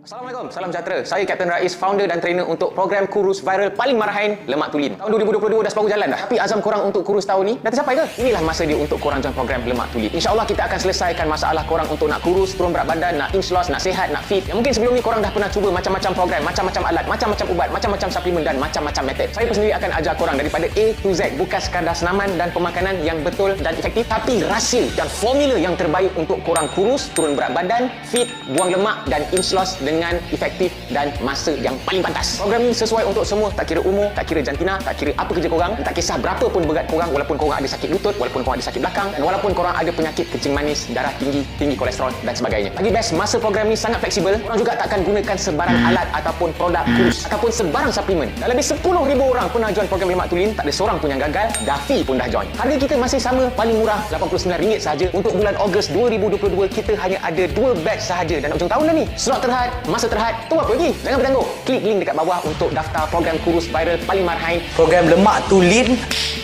Assalamualaikum, salam sejahtera. Saya Kapten Rais, founder dan trainer untuk program kurus viral paling marahin, Lemak Tulin. Tahun 2022 dah separuh jalan dah. Tapi azam korang untuk kurus tahun ni dah tercapai ke? Inilah masa dia untuk korang join program Lemak Tulin. InsyaAllah kita akan selesaikan masalah korang untuk nak kurus, turun berat badan, nak inch loss, nak sihat, nak fit. Yang mungkin sebelum ni korang dah pernah cuba macam-macam program, macam-macam alat, macam-macam ubat, macam-macam suplemen dan macam-macam metod. Saya sendiri akan ajar korang daripada A to Z. Bukan sekadar senaman dan pemakanan yang betul dan efektif, tapi rahsia dan formula yang terbaik untuk korang kurus, turun berat badan, fit, buang lemak dan inch loss dengan efektif dan masa yang paling pantas. Program ni sesuai untuk semua, tak kira umur, tak kira jantina, tak kira apa kerja korang, tak kisah berapa pun berat korang, walaupun korang ada sakit lutut, walaupun korang ada sakit belakang, dan walaupun korang ada penyakit kencing manis, darah tinggi, tinggi kolesterol dan sebagainya. Lagi best, masa program ni sangat fleksibel. Korang juga takkan gunakan sebarang alat ataupun produk kurus ataupun sebarang suplemen. Dah lebih 10,000 orang pernah join program Lemak Tulin, tak ada seorang pun yang gagal. Dafi pun dah join. Harga kita masih sama, paling murah RM89 sahaja. Untuk bulan Ogos 2022 kita hanya ada 2 batch sahaja dan ujung tahun dah ni. Slot terhad, masa terhad, tu apa lagi? Jangan bertangguh. Klik link dekat bawah untuk daftar program kurus viral paling marahin, Program Lemak Tulin.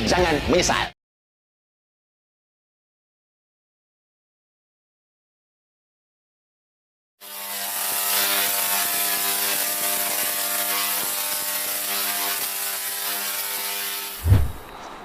jangan menyesal.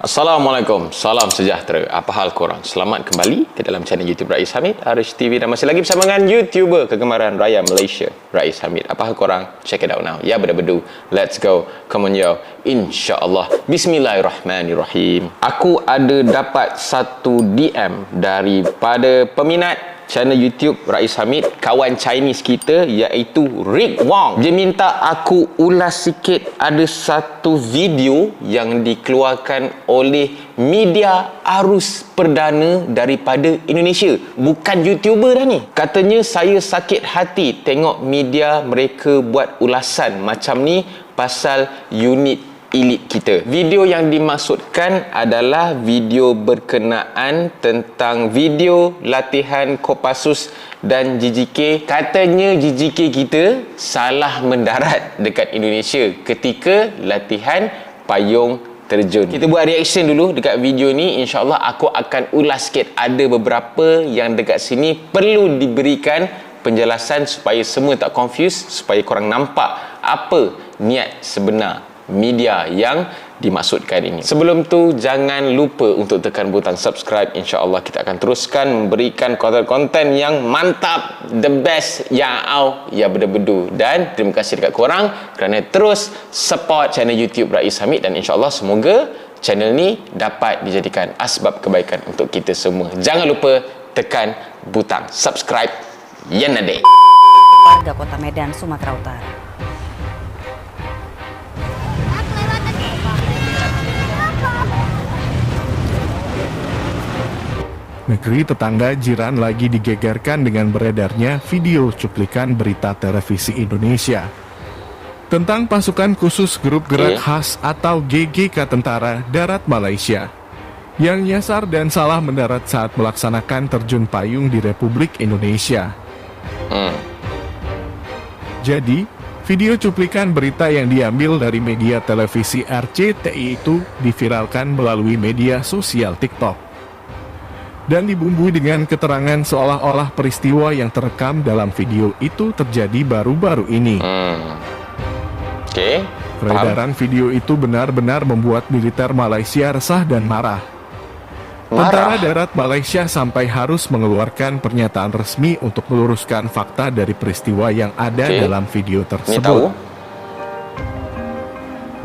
Assalamualaikum, salam sejahtera. Apa hal korang? Selamat kembali ke dalam channel YouTube Rais Hamid, Arish TV, dan masih lagi bersama dengan YouTuber kegemaran Raya Malaysia, Rais Hamid. Apa hal korang? Check it out now. Ya, bedu-bedu. Let's go. Come on, yo. InsyaAllah. Bismillahirrahmanirrahim. Aku ada dapat satu DM daripada peminat channel YouTube Rais Hamid, kawan Chinese kita iaitu Rick Wong. Dia minta aku ulas sikit ada satu video yang dikeluarkan oleh media arus perdana daripada Indonesia. Bukan YouTuber dah ni. Katanya saya sakit hati tengok media mereka buat ulasan macam ni pasal unit elit kita. Video yang dimaksudkan adalah video berkenaan tentang video latihan Kopassus dan JJK. Katanya JJK kita salah mendarat dekat Indonesia ketika latihan payung terjun. Kita buat reaction dulu dekat video ni. InsyaAllah aku akan ulas sikit. Ada beberapa yang dekat sini perlu diberikan penjelasan supaya semua tak confuse, supaya korang nampak apa niat sebenar media yang dimaksudkan ini. Sebelum tu, jangan lupa untuk tekan butang subscribe. InsyaAllah kita akan teruskan memberikan konten-konten yang mantap, the best, ya bedu-bedu. Dan terima kasih dekat korang kerana terus support channel YouTube Rais Hamid, dan insyaAllah semoga channel ni dapat dijadikan asbab kebaikan untuk kita semua. Jangan lupa tekan butang subscribe. Yenade. Warga Kota Medan, Sumatera Utara. Negeri tetangga jiran lagi digegerkan dengan beredarnya video cuplikan berita televisi Indonesia tentang pasukan khusus grup gerak khas atau GGK Tentara Darat Malaysia yang nyasar dan salah mendarat saat melaksanakan terjun payung di Republik Indonesia. Jadi, video cuplikan berita yang diambil dari media televisi RCTI itu diviralkan melalui media sosial TikTok dan dibumbui dengan keterangan seolah-olah peristiwa yang terekam dalam video itu terjadi baru-baru ini. Peredaran video itu benar-benar membuat militer Malaysia resah dan marah. Tentara Darat Malaysia sampai harus mengeluarkan pernyataan resmi untuk meluruskan fakta dari peristiwa yang ada dalam video tersebut.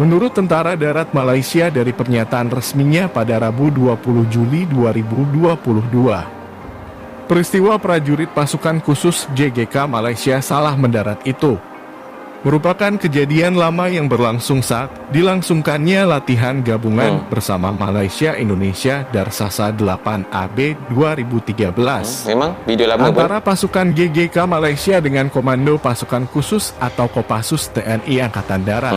Menurut Tentara Darat Malaysia dari pernyataan resminya pada Rabu 20 Juli 2022, peristiwa prajurit pasukan khusus JGK Malaysia salah mendarat itu merupakan kejadian lama yang berlangsung saat dilangsungkannya latihan gabungan bersama Malaysia Indonesia Darsasa 8 AB 2013. Memang video lama antara pasukan GGK Malaysia dengan Komando Pasukan Khusus atau Kopassus TNI Angkatan Darat.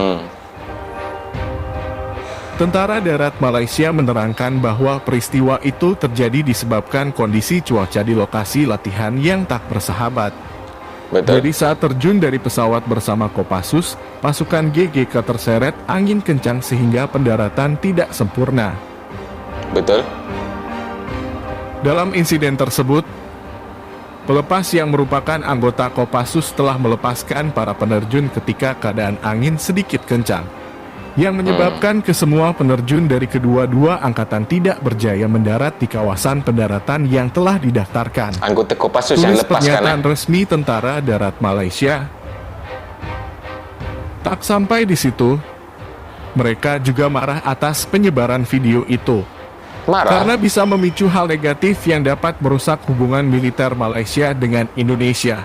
Tentara Darat Malaysia menerangkan bahwa peristiwa itu terjadi disebabkan kondisi cuaca di lokasi latihan yang tak bersahabat. Jadi saat terjun dari pesawat bersama Kopassus, pasukan GGK terseret angin kencang sehingga pendaratan tidak sempurna. Dalam insiden tersebut, Pelepas yang merupakan anggota Kopassus telah melepaskan para penerjun ketika keadaan angin sedikit kencang, yang menyebabkan kesemua penerjun dari kedua-dua angkatan tidak berjaya mendarat di kawasan pendaratan yang telah didaftarkan. Anggota Kopassus yang Tulis lepaskan. pernyataan resmi Tentara Darat Malaysia. Tak sampai di situ, mereka juga marah atas penyebaran video itu. Marah. Karena bisa memicu hal negatif yang dapat merusak hubungan militer Malaysia dengan Indonesia.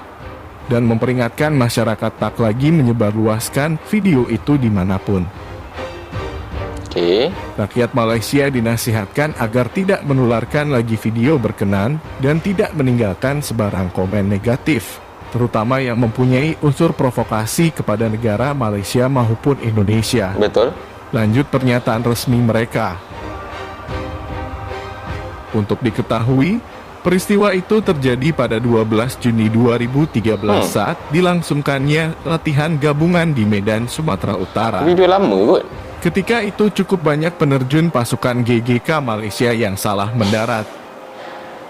Dan memperingatkan masyarakat tak lagi menyebarluaskan video itu dimanapun. Okey. Rakyat Malaysia dinasihatkan agar tidak menularkan lagi video berkenan dan tidak meninggalkan sebarang komen negatif, terutama yang mempunyai unsur provokasi kepada negara Malaysia maupun Indonesia. Betul. Lanjut pernyataan resmi mereka. Untuk diketahui, peristiwa itu terjadi pada 12 Juni 2013 saat dilangsungkannya latihan gabungan di Medan, Sumatera Utara. Video lama kot. Ketika itu cukup banyak penerjun pasukan GGK Malaysia yang salah mendarat.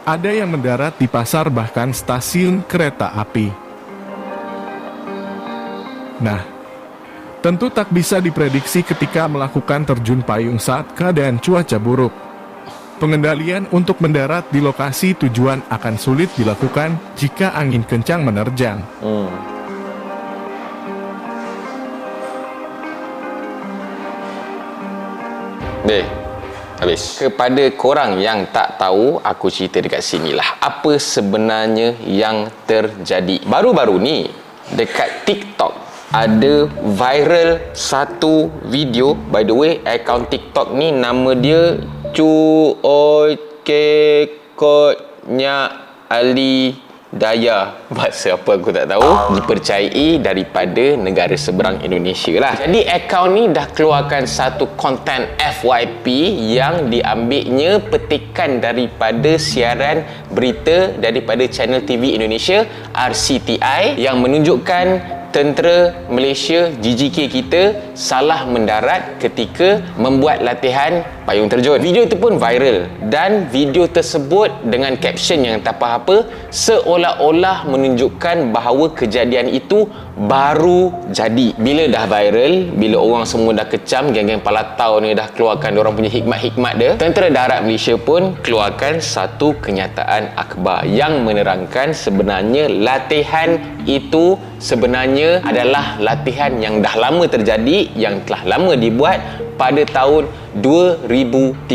Ada yang mendarat di pasar bahkan stasiun kereta api. Nah, tentu tak bisa diprediksi ketika melakukan terjun payung saat keadaan cuaca buruk. Pengendalian untuk mendarat di lokasi tujuan akan sulit dilakukan jika angin kencang menerjang. Deh, habis. Kepada korang yang tak tahu, aku cerita dekat sinilah. Apa sebenarnya yang terjadi? Baru-baru ni, dekat TikTok, ada viral satu video. By the way, akaun TikTok ni nama dia Koknya Ali Daya. Bahasa apa aku tak tahu. Dipercayai daripada negara seberang Indonesia lah. Jadi akaun ni dah keluarkan satu konten FYP yang diambilnya petikan daripada siaran berita daripada channel TV Indonesia RCTI yang menunjukkan tentera Malaysia GGK kita salah mendarat ketika membuat latihan payung terjun. Video itu pun viral dan video tersebut dengan caption yang tak apa-apa seolah-olah menunjukkan bahawa kejadian itu baru jadi. Bila dah viral, bila orang semua dah kecam, geng-geng palatau ni dah keluarkan diorang punya hikmat-hikmat dia, Tentera Darat Malaysia pun keluarkan satu kenyataan akhbar yang menerangkan sebenarnya latihan itu sebenarnya adalah latihan yang dah lama terjadi, yang telah lama dibuat pada tahun 2013.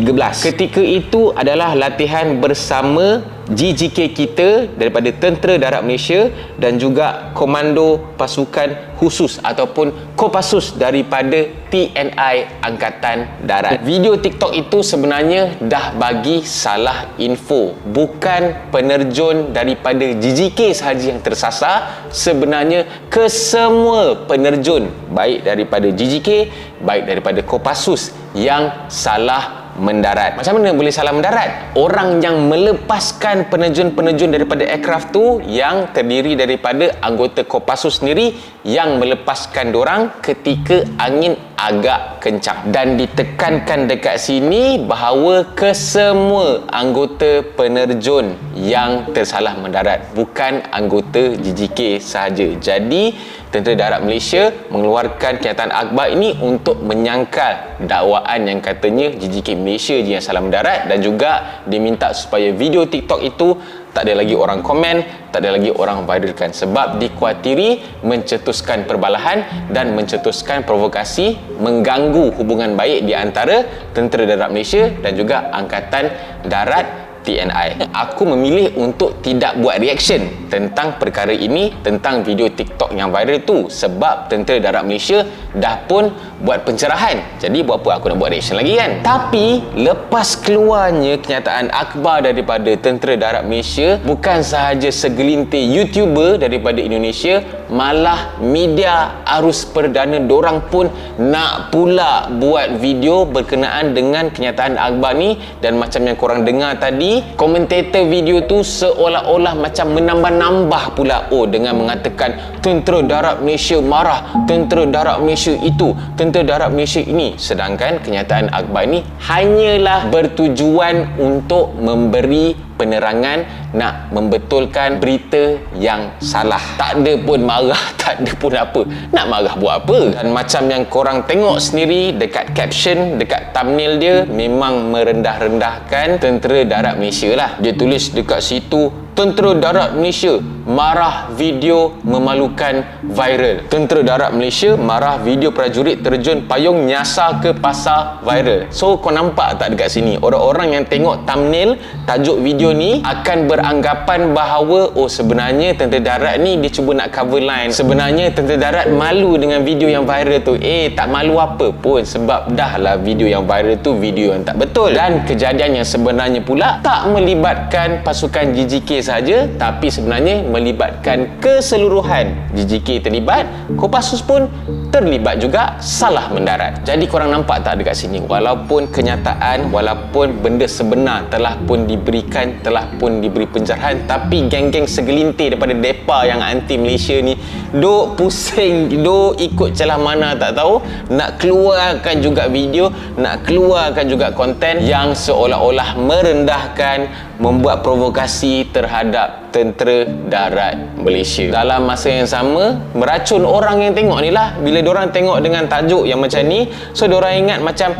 Ketika itu adalah latihan bersama GGK kita daripada Tentera Darat Malaysia dan juga Komando Pasukan Khusus ataupun Kopassus daripada TNI Angkatan Darat. Video TikTok itu sebenarnya dah bagi salah info. Bukan penerjun daripada GGK sahaja yang tersasar, sebenarnya kesemua penerjun baik daripada GGK, baik daripada Kopassus yang salah mendarat. Macam mana boleh salah mendarat? Orang yang melepaskan penerjun-penerjun daripada aircraft tu yang terdiri daripada anggota Kopassus sendiri yang melepaskan dorang ketika angin agak kencang. Dan ditekankan dekat sini bahawa kesemua anggota penerjun yang tersalah mendarat, bukan anggota GGK sahaja. Jadi Tentera Darat Malaysia mengeluarkan kenyataan akhbar ini untuk menyangkal dakwaan yang katanya GGK Malaysia je yang salah mendarat, dan juga diminta supaya video TikTok itu tak ada lagi orang komen, tak ada lagi orang viralkan sebab dikuatiri mencetuskan perbalahan dan mencetuskan provokasi, mengganggu hubungan baik di antara Tentera Darat Malaysia dan juga Angkatan Darat TNI. Aku memilih untuk tidak buat reaction tentang perkara ini, tentang video TikTok yang viral tu, sebab Tentera Darat Malaysia dah pun buat pencerahan. Jadi buat apa aku nak buat reaction lagi kan? Tapi lepas keluarnya kenyataan akhbar daripada Tentera Darat Malaysia, bukan sahaja segelintir YouTuber daripada Indonesia, malah media arus perdana dorang pun nak pula buat video berkenaan dengan kenyataan akhbar ni. Dan macam yang korang dengar tadi, komentator video tu seolah-olah macam menambah-nambah pula dengan mengatakan Tentera Darat Malaysia marah, Tentera Darat Malaysia itu, Tentera Darat Malaysia ini. Sedangkan kenyataan akhbar ini hanyalah bertujuan untuk memberi penerangan, nak membetulkan berita yang salah. Tak ada pun marah, tak ada pun apa. Nak marah buat apa? Dan macam yang korang tengok sendiri dekat caption, dekat thumbnail dia, memang merendah-rendahkan tentera darat Malaysia lah. Dia tulis dekat situ, tentera darat Malaysia marah video memalukan viral. Tentera darat Malaysia marah video prajurit terjun payung nyasar ke pasar viral. So kau nampak tak dekat sini, orang-orang yang tengok thumbnail tajuk video ni akan beranggapan bahawa oh sebenarnya tentera darat ni dia cuba nak cover line. Sebenarnya tentera darat malu dengan video yang viral tu. Tak malu apa pun, sebab dah lah video yang viral tu video yang tak betul. Dan kejadian yang sebenarnya pula tak melibatkan pasukan JJK saja, tapi sebenarnya melibatkan keseluruhan. JJK terlibat, Kopassus pun terlibat juga, salah mendarat. Jadi korang nampak tak dekat sini, walaupun kenyataan, walaupun benda sebenar telah pun diberikan, telah pun diberi penjarahan, tapi geng-geng segelintir daripada depa yang anti Malaysia ni duk pusing, duk ikut celah mana tak tahu, nak keluarkan juga video, nak keluarkan juga konten yang seolah-olah merendahkan, membuat provokasi terhadap tentera darat Malaysia. Dalam masa yang sama, meracun orang yang tengok ni lah. Bila diorang tengok dengan tajuk yang macam ni, so diorang ingat macam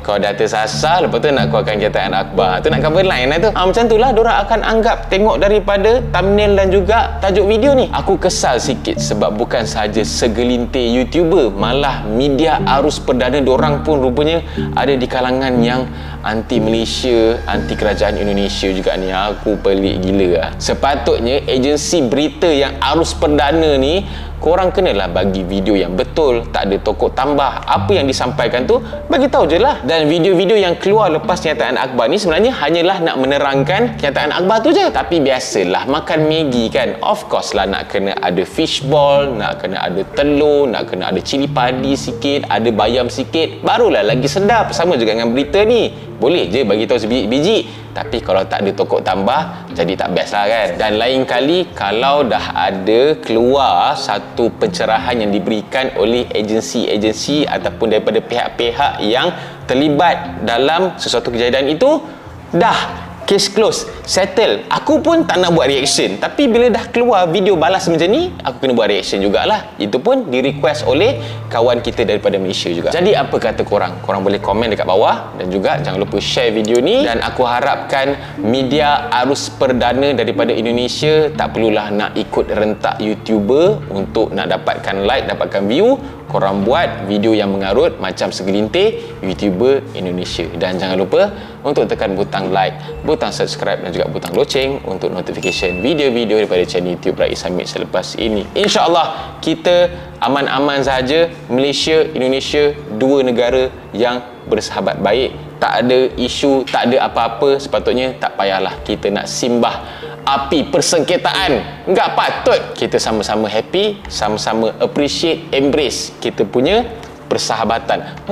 kau dah tersasar, lepas tu nak keluarkan kenyataan akhbar, tu nak cover line lah tu. Macam tu lah diorang akan anggap tengok daripada thumbnail dan juga tajuk video ni. Aku kesal sikit sebab bukan sahaja segelintir YouTuber, malah media arus perdana diorang pun rupanya ada di kalangan yang anti Malaysia, anti kerajaan Indonesia juga ni. Aku pelik gila lah. Sepatutnya agensi berita yang arus perdana ni, korang kenalah bagi video yang betul, tak ada tokok tambah. Apa yang disampaikan tu bagi tahu je lah. Dan video-video yang keluar lepas kenyataan akhbar ni sebenarnya hanyalah nak menerangkan kenyataan akhbar tu je. Tapi biasalah makan Maggi kan, of course lah nak kena ada fishball, nak kena ada telur, nak kena ada cili padi sikit, ada bayam sikit, barulah lagi sedap. Sama juga dengan berita ni, boleh je bagi tahu sebiji-biji, tapi kalau tak ada tokok tambah jadi tak best lah kan. Dan lain kali kalau dah ada keluar satu pencerahan yang diberikan oleh agensi-agensi ataupun daripada pihak-pihak yang terlibat dalam sesuatu kejadian itu, dah case close, settle. Aku pun tak nak buat reaction, tapi bila dah keluar video balas macam ni, aku kena buat reaction jugalah. Itu pun di request oleh kawan kita daripada Malaysia juga. Jadi apa kata korang? Korang boleh komen dekat bawah, dan juga jangan lupa share video ni. Dan aku harapkan media arus perdana daripada Indonesia tak perlulah nak ikut rentak YouTuber untuk nak dapatkan like, dapatkan view. Korang buat video yang mengarut macam segelintir YouTuber Indonesia. Dan jangan lupa untuk tekan butang like, butang subscribe dan juga butang loceng untuk notification video-video daripada channel YouTube Rais Hamid selepas ini. InsyaAllah kita aman-aman sahaja. Malaysia, Indonesia, dua negara yang bersahabat baik. Tak ada isu, tak ada apa-apa. Sepatutnya tak payahlah kita nak simbah api persengketaan. Enggak patut. Kita sama-sama happy, sama-sama appreciate, embrace kita punya persahabatan.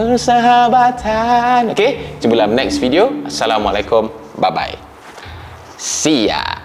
Okay, jumpa dalam next video. Assalamualaikum, bye bye, see ya.